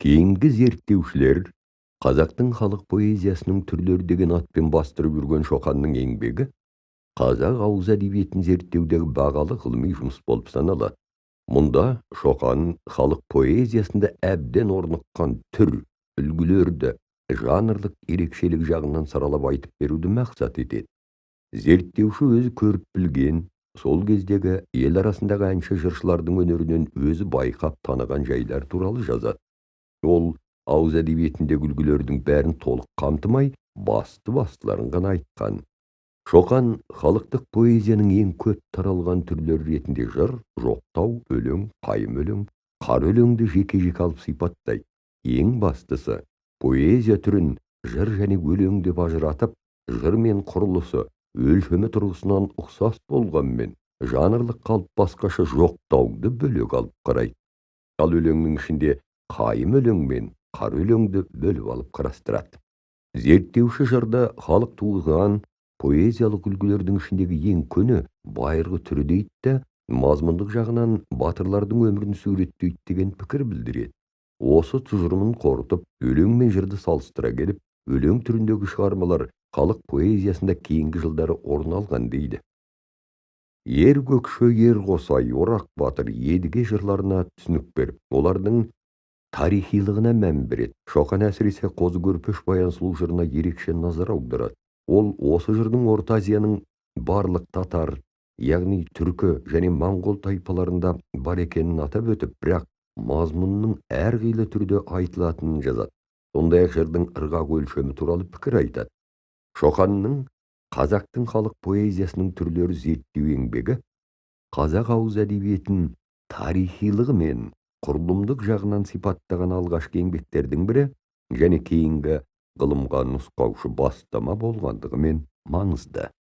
Кейінгі зерттеушілер қазақтың халық поэзиясының түрлері деген атпен бастырып жүрген Шоқанның еңбегі қазақ ауыз әдебиетін зерттеудегі бағалы ғылыми жұмыс болып саналады. Мұнда Шоқан халық поэзиясында әбден орныққан түр, үлгілерді жанрлық ерекшелік жағынан саралап айтып беруді мақсат етеді. Зерттеуші өзі көріп білген, сол кездегі ел арасындағы әнші жыршылардың өнерінен өзі байқап таныған жайлар туралы жазады. Ол ауыз әдебиетіндегі үлгілердің бәрін толық қамтымай, бастыларын ғана айтқан. Шоқан халықтық поэзияның ең көп таралған түрлері ретінде жыр, жоқтау, өлең, қайым өлең, қар өлеңді жеке-жеке алып сипаттайды. Ең бастысы, поэзия түрін жыр және өлең деп ажыратып, жыр мен құрылысы өлшемі тұрғысынан ұқсас болғанмен, жанрлық қалып басқаша жоқтауды бөлек алып қарайды. Ал өлеңнің ішінде қайым өлең мен қар өлеңді бөліп алып қарастырады. Зерттеуші жырда халық туған поэзиялық үлгілердің ішіндегі ең көне байырғы түрі дейді де, мазмұндық жағынан батырлардың өмірін суреттейді деген пікір білдіреді. Осы тұжырымын қорытып, өлең мен жырды салыстыра келіп, өлең түріндегі шығармалар халық поэзиясында кейінгі жылдары орын алған дейді. Ер көкші, ер қосай, орақ батыр, едіге жырларына түсінік беріп, олардың тарихилығына мән береді. Шоқан әсіресе қозы көрпеш баян сұлу жырына ерекше назар аударады. Ол осы жырдың Орта Азияның барлық татар, яғни түркі және моңғол тайпаларында бар екенін атап өтіп, бірақ мазмұнның әрқилы түрде айтылатынын жазады. Сондай-ақ жырдың ырғақ өлшемі туралы пікір айтады. Шоқанның қазақтың халық поэзиясының түрлері зерттеу еңбегі қазақ ауыз әдебиетін тарихилығы мен құрылымдық жағынан сипаттаған алғашқы еңбектердің бірі және кейінгі ғылымға нұсқаушы бастама болғандығымен маңызды.